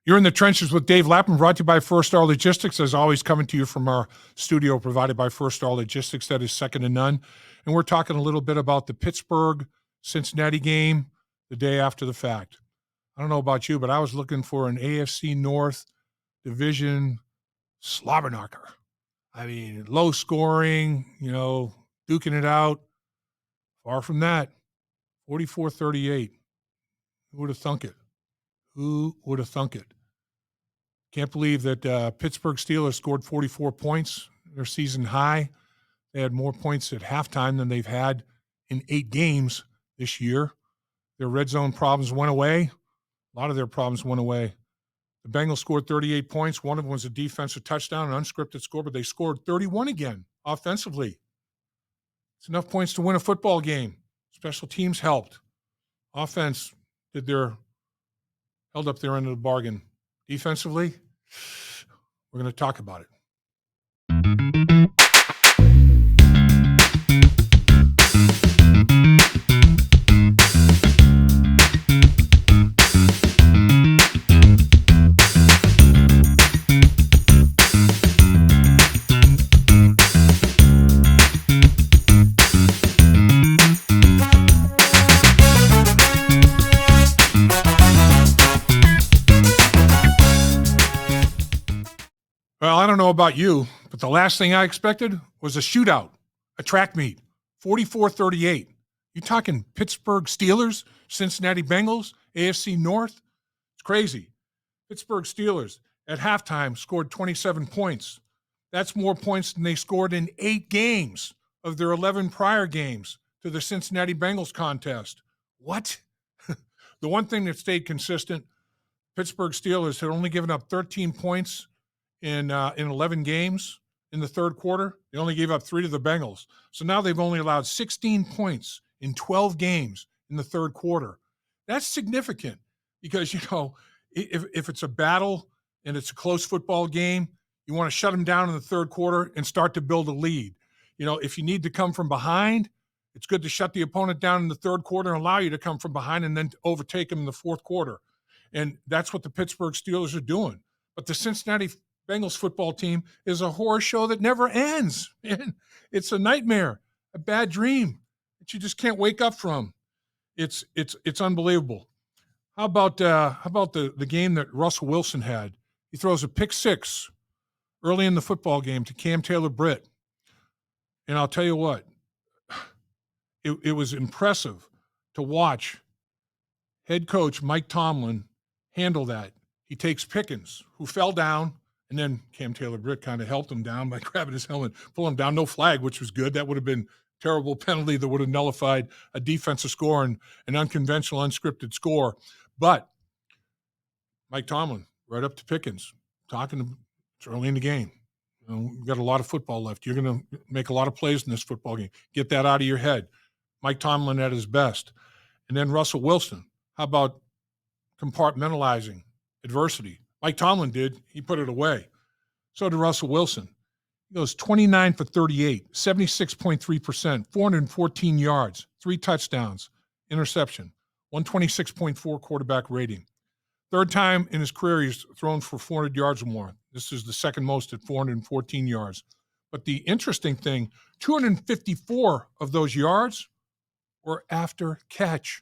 You're in the trenches with Dave Lapham, brought to you by First Star Logistics. As always, coming to you from our studio provided by First Star Logistics. That is second to none. And we're talking a little bit about the Pittsburgh-Cincinnati game the day after the fact. I don't know about you, but I was looking for an AFC North division slobber knocker. I mean, low scoring, duking it out. Far from that. 44-38. Who would have thunk it? Who would have thunk it? Can't believe that Pittsburgh Steelers scored 44 points, their season high. They had more points at halftime than they've had in 8 games this year. Their red zone problems went away. A lot of their problems went away. The Bengals scored 38 points. One of them was a defensive touchdown, an unscripted score, but they scored 31 again offensively. It's enough points to win a football game. Special teams helped. Offense held up their end of the bargain. Defensively, we're going to talk about it. Well, I don't know about you, but the last thing I expected was a shootout, a track meet, 44-38. You talking Pittsburgh Steelers, Cincinnati Bengals, AFC North? It's crazy. Pittsburgh Steelers at halftime scored 27 points. That's more points than they scored in 8 games of their 11 prior games to the Cincinnati Bengals contest. What? The one thing that stayed consistent, Pittsburgh Steelers had only given up 13 points in 11 games in the third quarter. They only gave up 3 to the Bengals. So now they've only allowed 16 points in 12 games in the third quarter. That's significant because, if it's a battle and it's a close football game, you want to shut them down in the third quarter and start to build a lead. If you need to come from behind, it's good to shut the opponent down in the third quarter and allow you to come from behind and then to overtake them in the fourth quarter. And that's what the Pittsburgh Steelers are doing. But the Cincinnati Bengals football team is a horror show that never ends. Man, it's a nightmare, a bad dream that you just can't wake up from. It's unbelievable. How about the game that Russell Wilson had? He throws a pick 6 early in the football game to Cam Taylor-Britt. And I'll tell you what, it was impressive to watch head coach Mike Tomlin handle that. He takes Pickens, who fell down, and then Cam Taylor-Britt kind of helped him down by grabbing his helmet, pulling him down. No flag, which was good. That would have been a terrible penalty that would have nullified a defensive score and an unconventional, unscripted score. But Mike Tomlin, right up to Pickens, talking to him. It's early in the game. We've got a lot of football left. You're going to make a lot of plays in this football game. Get that out of your head. Mike Tomlin at his best. And then Russell Wilson. How about compartmentalizing adversity? Mike Tomlin did. He put it away. So did Russell Wilson. He goes 29 for 38, 76.3%, 414 yards, 3 touchdowns, interception, 126.4 quarterback rating. Third time in his career he's thrown for 400 yards or more. This is the second most at 414 yards. But the interesting thing, 254 of those yards were after catch.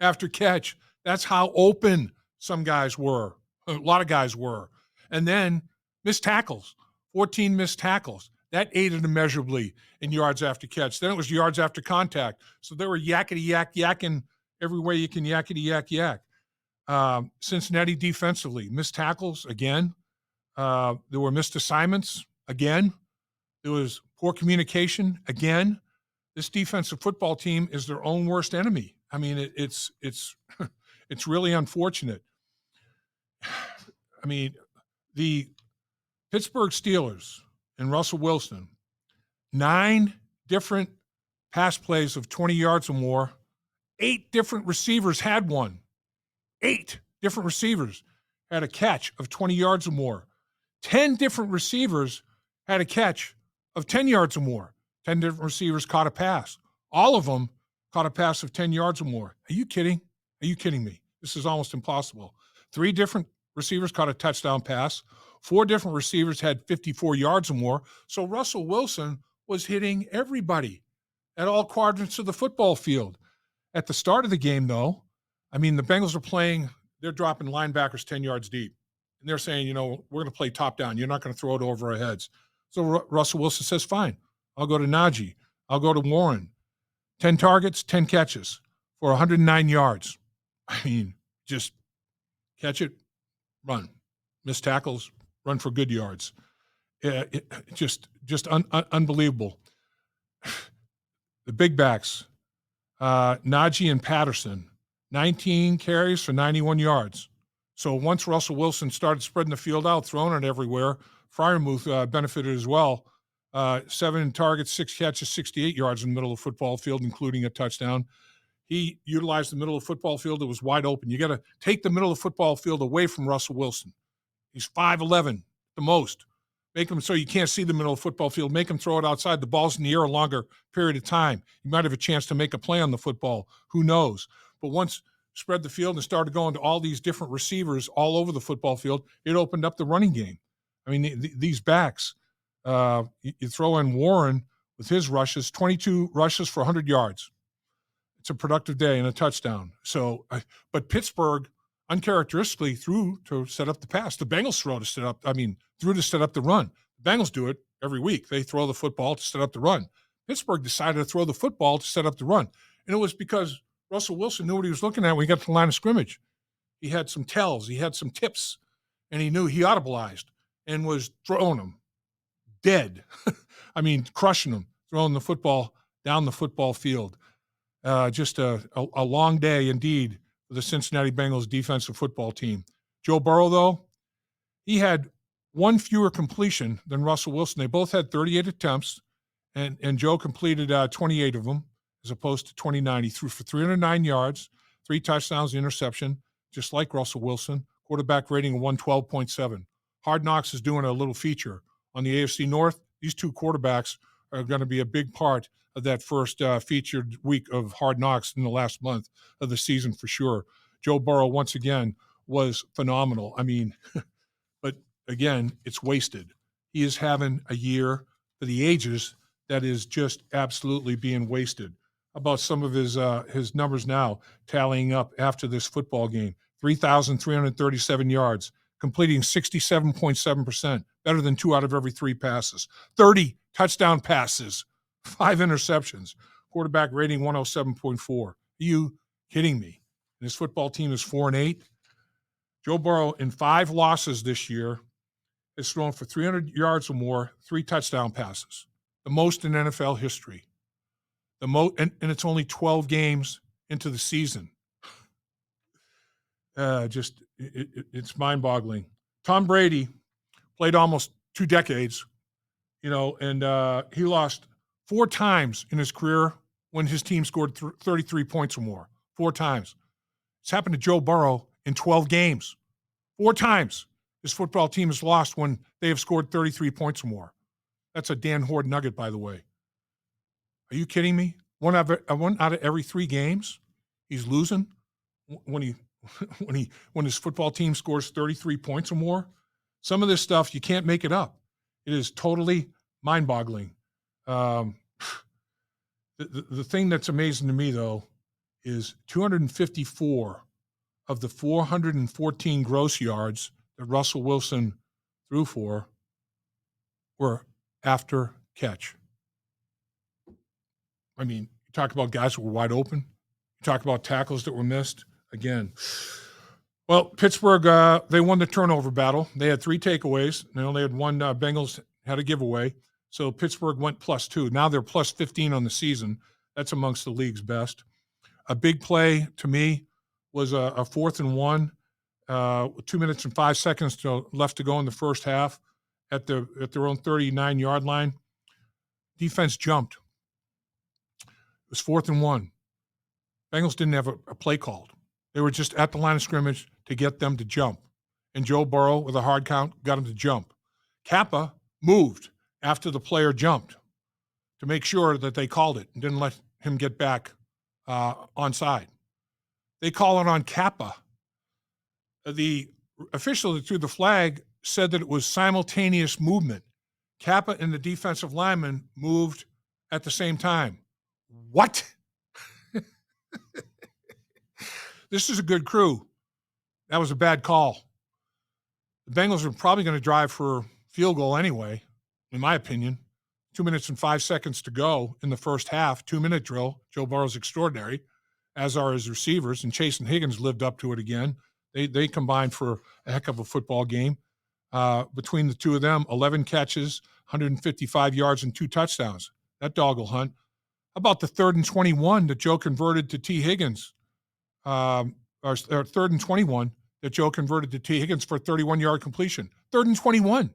After catch. That's how open some guys were. A lot of guys were. And then missed tackles, 14 missed tackles. That aided immeasurably in yards after catch. Then it was yards after contact. So they were yakking every way you can yak. Cincinnati defensively, missed tackles again. There were missed assignments again. There was poor communication again. This defensive football team is their own worst enemy. I mean, it's really unfortunate. I mean, the Pittsburgh Steelers and Russell Wilson, 9 different pass plays of 20 yards or more. 8 different receivers had one. 8 different receivers had a catch of 20 yards or more. 10 different receivers had a catch of 10 yards or more. 10 different receivers caught a pass. All of them caught a pass of 10 yards or more. Are you kidding? Are you kidding me? This is almost impossible. 3 different receivers caught a touchdown pass. 4 different receivers had 54 yards or more. So Russell Wilson was hitting everybody at all quadrants of the football field. At the start of the game, though, I mean, the Bengals are playing, they're dropping linebackers 10 yards deep. And they're saying, we're going to play top down. You're not going to throw it over our heads. So Russell Wilson says, fine, I'll go to Najee. I'll go to Warren. 10 targets, 10 catches for 109 yards. I mean, just catch it, run. Miss tackles, run for good yards. Just unbelievable. The big backs, Najee and Patterson, 19 carries for 91 yards. So once Russell Wilson started spreading the field out, throwing it everywhere, Freiermuth benefited as well. 7 targets, 6 catches, 68 yards in the middle of the football field, including a touchdown. He utilized the middle of the football field. It was wide open. You got to take the middle of the football field away from Russell Wilson. He's 5'11", the most. Make him so you can't see the middle of the football field. Make him throw it outside. The ball's in the air a longer period of time. You might have a chance to make a play on the football. Who knows? But once spread the field and started going to all these different receivers all over the football field, it opened up the running game. I mean, these backs, you throw in Warren with his rushes, 22 rushes for 100 yards. It's a productive day and a touchdown. So, but Pittsburgh uncharacteristically threw to set up the pass. The Bengals threw to set up the run. The Bengals do it every week. They throw the football to set up the run. Pittsburgh decided to throw the football to set up the run. And it was because Russell Wilson knew what he was looking at when he got to the line of scrimmage. He had some tells, he had some tips, and he knew he audibilized and was throwing them dead. I mean, crushing them, throwing the football down the football field. Just a long day indeed for the Cincinnati Bengals defensive football team. Joe Burrow, though, he had 1 fewer completion than Russell Wilson. They both had 38 attempts, and Joe completed 28 of them as opposed to 29. He threw for 309 yards, 3 touchdowns, an interception, just like Russell Wilson. Quarterback rating of 112.7. Hard Knocks is doing a little feature on the AFC North. These 2 quarterbacks are going to be a big part of that first featured week of Hard Knocks in the last month of the season for sure. Joe Burrow, once again, was phenomenal. I mean, but again, it's wasted. He is having a year for the ages that is just absolutely being wasted. About some of his numbers now tallying up after this football game. 3,337 yards, completing 67.7%, better than 2 out of every 3 passes. 30 touchdown passes, 5 interceptions, quarterback rating 107.4. Are you kidding me? And his football team is 4-8. Joe Burrow, in 5 losses this year, has thrown for 300 yards or more, 3 touchdown passes, the most in NFL history. And it's only 12 games into the season. It's mind-boggling. Tom Brady played almost 2 decades, and he lost 4 times in his career when his team scored 33 points or more. 4 times. It's happened to Joe Burrow in 12 games. 4 times his football team has lost when they have scored 33 points or more. That's a Dan Horde nugget, by the way. Are you kidding me? One out of every 3 games, he's losing when his football team scores 33 points or more. Some of this stuff, you can't make it up. It is totally mind-boggling. The thing that's amazing to me, though, is 254 of the 414 gross yards that Russell Wilson threw for were after catch. I mean, you talk about guys that were wide open. You talk about tackles that were missed. Again, well, Pittsburgh, they won the turnover battle. They had 3 takeaways. They only had 1. Bengals had a giveaway. So Pittsburgh went +2. Now they're +15 on the season. That's amongst the league's best. A big play to me was a 4th and 1, 2 minutes and 5 seconds left to go in the first half at their own 39-yard line. Defense jumped. It was 4th and 1. Bengals didn't have a play called. They were just at the line of scrimmage to get them to jump. And Joe Burrow, with a hard count, got him to jump. Kappa moved after the player jumped to make sure that they called it and didn't let him get back onside. They call it on Kappa. The official that threw the flag said that it was simultaneous movement. Kappa and the defensive lineman moved at the same time. What? This is a good crew. That was a bad call. The Bengals are probably going to drive for a field goal anyway, in my opinion. 2 minutes and 5 seconds to go in the first half, 2-minute drill. Joe Burrow's extraordinary, as are his receivers, and Chase and Higgins lived up to it again. They combined for a heck of a football game. Between the two of them, 11 catches, 155 yards, and 2 touchdowns. That dog will hunt. How about the 3rd and 21 that Joe converted to T. Higgins? Or 3rd and 21 that Joe converted to T. Higgins for a 31-yard completion. 3rd and 21,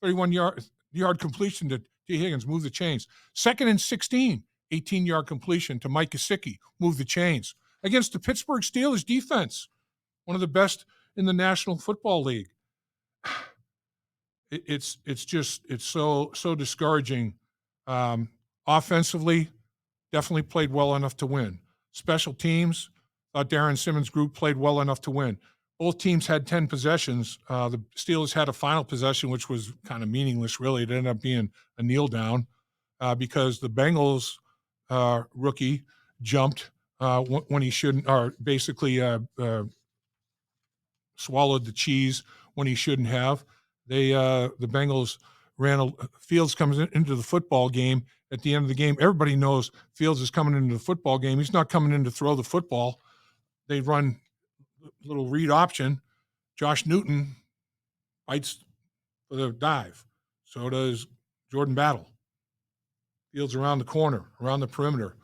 31-yard completion to T. Higgins, move the chains. 2nd and 16, 18-yard completion to Mike Gesicki, move the chains. Against the Pittsburgh Steelers defense, one of the best in the National Football League. It's so discouraging. Offensively, definitely played well enough to win. Special teams, thought Darren Simmons' group played well enough to win. Both teams had 10 possessions. The Steelers had a final possession, which was kind of meaningless, really. It ended up being a kneel down because the Bengals rookie jumped when he shouldn't, or basically swallowed the cheese when he shouldn't have. The Bengals Fields comes into the football game at the end of the game. Everybody knows Fields is coming into the football game. He's not coming in to throw the football. They run a little read option. Josh Newton bites for the dive. So does Jordan Battle. Fields around the corner, around the perimeter.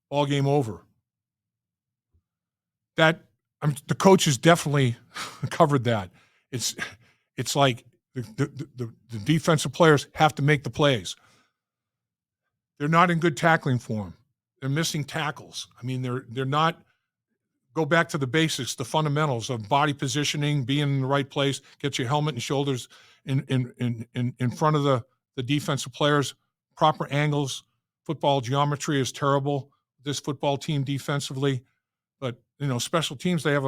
Ball game over. The coaches definitely covered that. It's like the defensive players have to make the plays. They're not in good tackling form. They're missing tackles. I mean, they're not. Go back to the basics, the fundamentals of body positioning, being in the right place, get your helmet and shoulders in front of the defensive players, proper angles. Football geometry is terrible. This football team defensively, but special teams, they have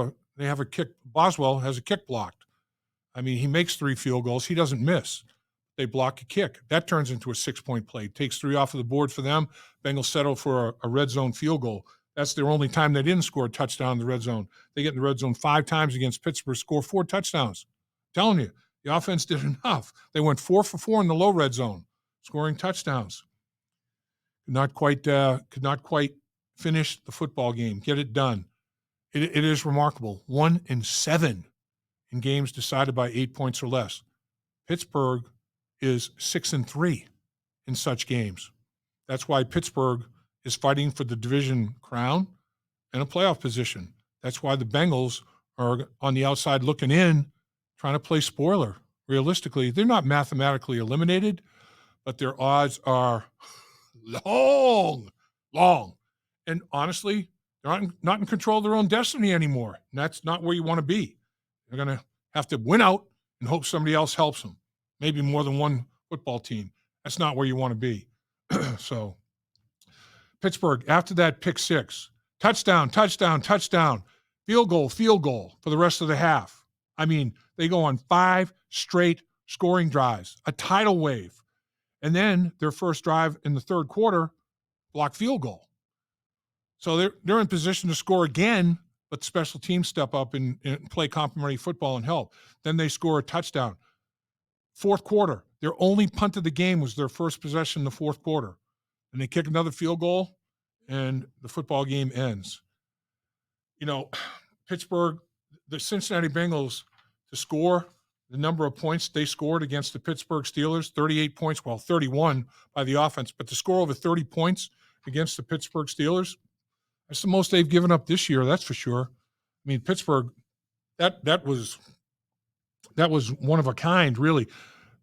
a kick. Boswell has a kick blocked. I mean, he makes 3 field goals. He doesn't miss. They block a kick. That turns into a 6-point play. Takes 3 off of the board for them. Bengals settle for a red zone field goal. That's their only time they didn't score a touchdown in the red zone. They get in the red zone 5 times against Pittsburgh, score 4 touchdowns. I'm telling you, the offense did enough. They went 4 for 4 in the low red zone, scoring touchdowns. Could not quite finish the football game, get it done. It is remarkable. 1-7 in games decided by 8 points or less. Pittsburgh is 6-3 in such games. That's why Pittsburgh is fighting for the division crown and a playoff position. That's why the Bengals are on the outside looking in, trying to play spoiler. Realistically, they're not mathematically eliminated, but their odds are long. And honestly, they're not in control of their own destiny anymore. And that's not where you want to be. They're going to have to win out and hope somebody else helps them. Maybe more than one football team. That's not where you want to be. So Pittsburgh, after that pick 6, touchdown, field goal for the rest of the half. I mean, they go on 5 straight scoring drives, a tidal wave. And then their first drive in the third quarter, block field goal. So they're in position to score again, but special teams step up and play complementary football and help. Then they score a touchdown. Fourth quarter, their only punt of the game was their first possession in the fourth quarter. And they kick another field goal, and the football game ends. Pittsburgh, the Cincinnati Bengals, to score the number of points they scored against the Pittsburgh Steelers, 38 points, 31 by the offense, but to score over 30 points against the Pittsburgh Steelers, that's the most they've given up this year, that's for sure. I mean, Pittsburgh, that was one of a kind, really.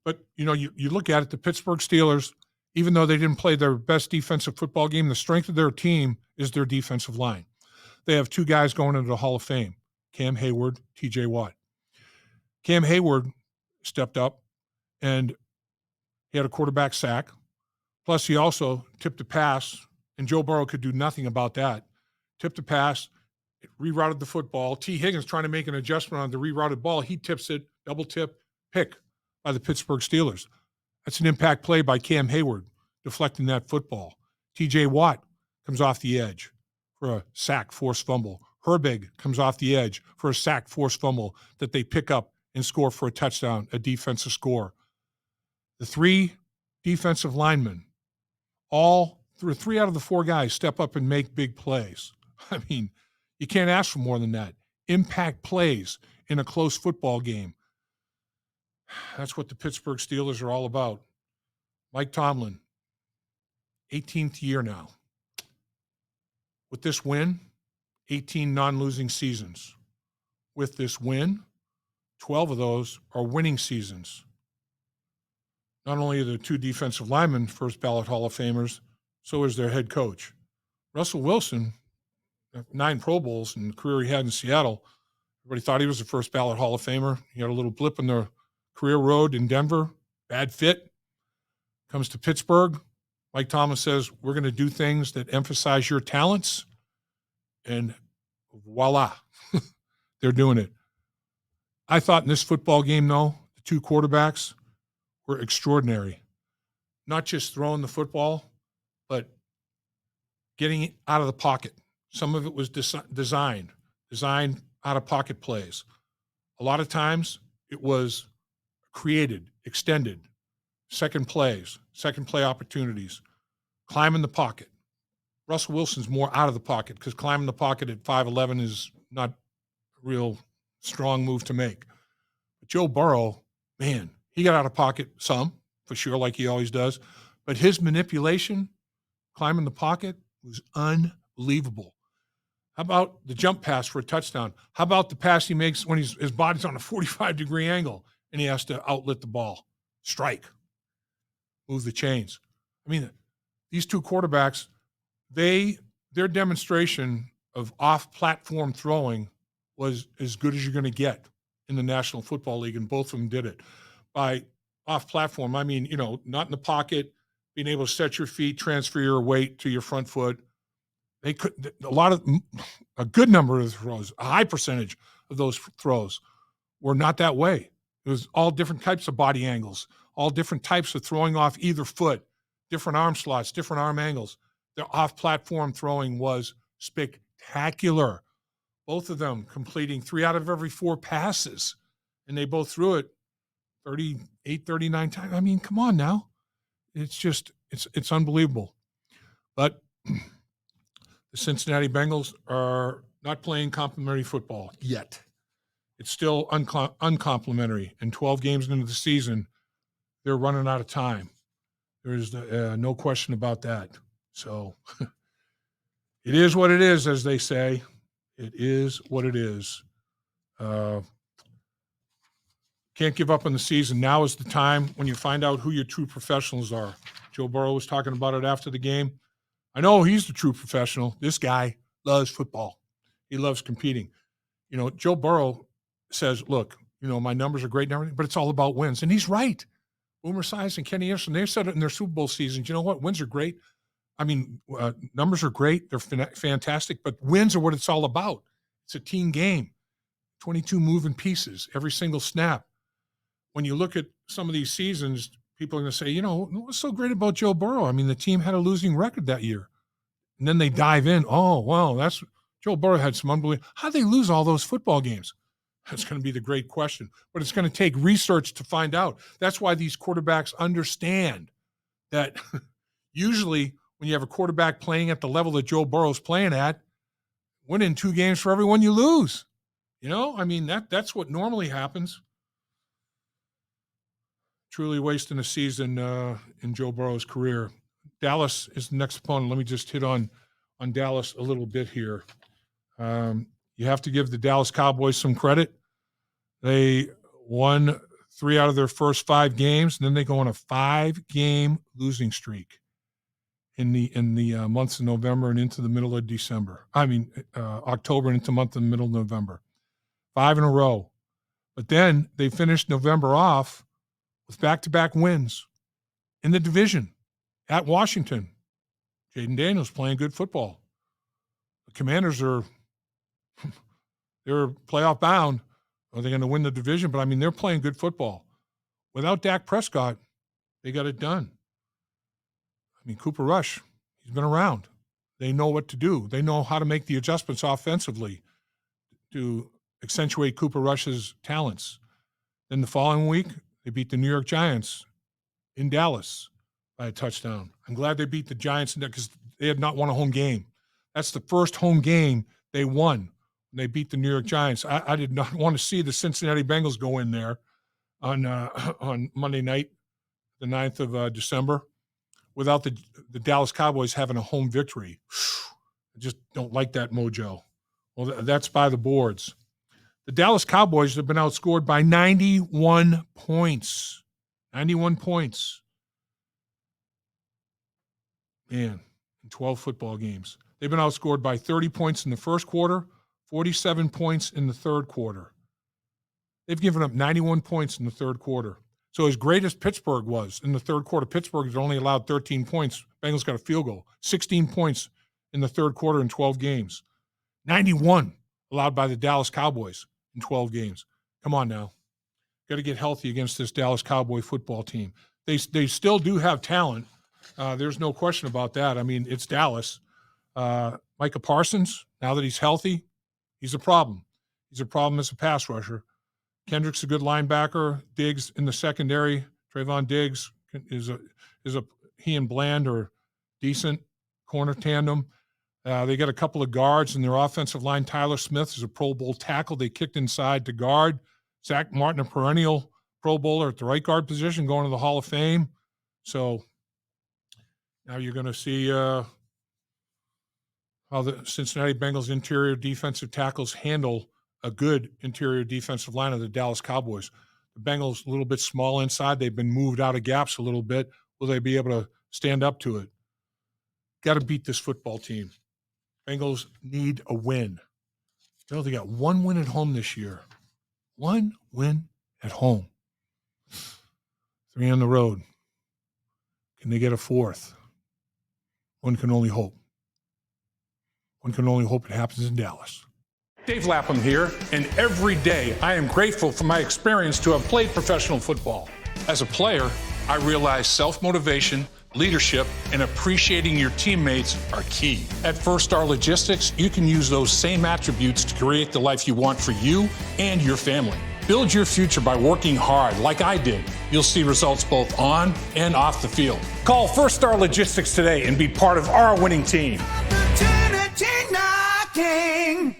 But, you look at it, the Pittsburgh Steelers, even though they didn't play their best defensive football game, the strength of their team is their defensive line. They have 2 guys going into the Hall of Fame, Cam Hayward, TJ Watt. Cam Hayward stepped up, and he had a quarterback sack. Plus, he also tipped a pass, and Joe Burrow could do nothing about that. Tipped a pass, It rerouted the football. T. Higgins trying to make an adjustment on the rerouted ball. He tips it, double tip, pick by the Pittsburgh Steelers. That's an impact play by Cam Hayward, deflecting that football. T.J. Watt comes off the edge for a sack, forced fumble. Herbig comes off the edge for a sack, forced fumble that they pick up and score for a touchdown, a defensive score. The three defensive linemen, three out of the four guys step up and make big plays. I mean, you can't ask for more than that. Impact plays in a close football game. That's what the Pittsburgh Steelers are all about. Mike Tomlin, 18th year now. With this win, 18 non-losing seasons. With this win, 12 of those are winning seasons. Not only are the two defensive linemen first ballot Hall of Famers, so is their head coach. Russell Wilson, 9 Pro Bowls in the career he had in Seattle. Everybody thought he was a first ballot Hall of Famer. He had a little blip in the career road in Denver. Bad fit. Comes to Pittsburgh. Mike Thomas says, we're going to do things that emphasize your talents. And voila, they're doing it. I thought in this football game, though, the two quarterbacks were extraordinary. Not just throwing the football, but getting it out of the pocket. Some of it was designed out-of-pocket plays. A lot of times it was created, extended, second play opportunities, climbing the pocket. Russell Wilson's more out of the pocket because climbing the pocket at 5'11" is not a real strong move to make. But Joe Burrow, man, he got out of pocket some, for sure, like he always does. But his manipulation, climbing the pocket, was unbelievable. How about the jump pass for a touchdown? How about the pass he makes when his body's on a 45-degree angle and he has to outlet the ball? Strike. Move the chains. I mean, these two quarterbacks, their demonstration of off-platform throwing was as good as you're going to get in the National Football League, and both of them did it. By off-platform, I mean, not in the pocket, being able to set your feet, transfer your weight to your front foot. They could a good number of throws, a high percentage of those throws were not that way. It was all different types of body angles, all different types of throwing off either foot, different arm slots, different arm angles. Their off-platform throwing was spectacular. Both of them completing 3 out of every 4 passes, and they both threw it 38, 39 times. I mean, come on now. It's unbelievable. But the Cincinnati Bengals are not playing complimentary football yet. It's still uncomplimentary. And 12 games into the season, they're running out of time. There's no question about that. So it is what it is, as they say. It is what it is. Can't give up on the season. Now is the time when you find out who your true professionals are. Joe Burrow was talking about it after the game. I know he's the true professional. This guy loves football. He loves competing. Joe Burrow says, look, my numbers are great and everything, but it's all about wins. And he's right. Boomer Esiason and Kenny Anderson, they said it in their Super Bowl seasons. You know what? Wins are great. I mean, numbers are great. They're fantastic, but wins are what it's all about. It's a team game, 22 moving pieces, every single snap. When you look at some of these seasons, people are going to say, what's so great about Joe Burrow? I mean, the team had a losing record that year. And then they dive in. Oh, well, Joe Burrow had some unbelievable. How'd they lose all those football games? That's going to be the great question. But it's going to take research to find out. That's why these quarterbacks understand that usually when you have a quarterback playing at the level that Joe Burrow's playing at, winning 2 games for every one you lose. I mean, that's what normally happens. Truly wasting a season in Joe Burrow's career. Dallas is the next opponent. Let me just hit on Dallas a little bit here. You have to give the Dallas Cowboys some credit. They won 3 out of their first 5 games, and then they go on a 5-game losing streak in the months of November and into the middle of December. October and into the middle of November. 5 in a row. But then they finished November off with back-to-back wins in the division at Washington. Jaden Daniels playing good football. The Commanders are They're playoff bound. Are they going to win the division? But, I mean, they're playing good football. Without Dak Prescott, they got it done. I mean, Cooper Rush, he's been around. They know what to do. They know how to make the adjustments offensively to accentuate Cooper Rush's talents. Then the following week, they beat the New York Giants in Dallas by a touchdown. I'm glad they beat the Giants because they had not won a home game. That's the first home game they won. They beat the New York Giants. I did not want to see the Cincinnati Bengals go in there on Monday night, the 9th of December, without the Dallas Cowboys having a home victory. I just don't like that mojo. Well, that's by the boards. The Dallas Cowboys have been outscored by 91 points. 91 points. Man, in 12 football games. They've been outscored by 30 points in the first quarter, 47 points in the third quarter. They've given up 91 points in the third quarter. So as great as Pittsburgh was in the third quarter, Pittsburgh has only allowed 13 points. Bengals got a field goal. 16 points in the third quarter in 12 games. 91 allowed by the Dallas Cowboys in 12 games. Come on now. Got to get healthy against this Dallas Cowboy football team. They still do have talent. There's no question about that. I mean, it's Dallas. Micah Parsons, now that he's healthy, he's a problem. He's a problem as a pass rusher. Kendrick's a good linebacker. Diggs in the secondary. Trayvon Diggs he and Bland are decent corner tandem. They got a couple of guards in their offensive line. Tyler Smith is a Pro Bowl tackle. They kicked inside to guard. Zach Martin, a perennial Pro Bowler at the right guard position, going to the Hall of Fame. So now you're going to see how the Cincinnati Bengals interior defensive tackles handle a good interior defensive line of the Dallas Cowboys. The Bengals a little bit small inside. They've been moved out of gaps a little bit. Will they be able to stand up to it? Got to beat this football team. Bengals need a win. You know, they got one win at home this year. One win at home. 3 on the road. Can they get a fourth? One can only hope. One can only hope it happens in Dallas. Dave Lapham here, and every day I am grateful for my experience to have played professional football. As a player, I realized self-motivation, leadership, and appreciating your teammates are key. At First Star Logistics, you can use those same attributes to create the life you want for you and your family. Build your future by working hard like I did. You'll see results both on and off the field. Call First Star Logistics today and be part of our winning team. Opportunity knocking.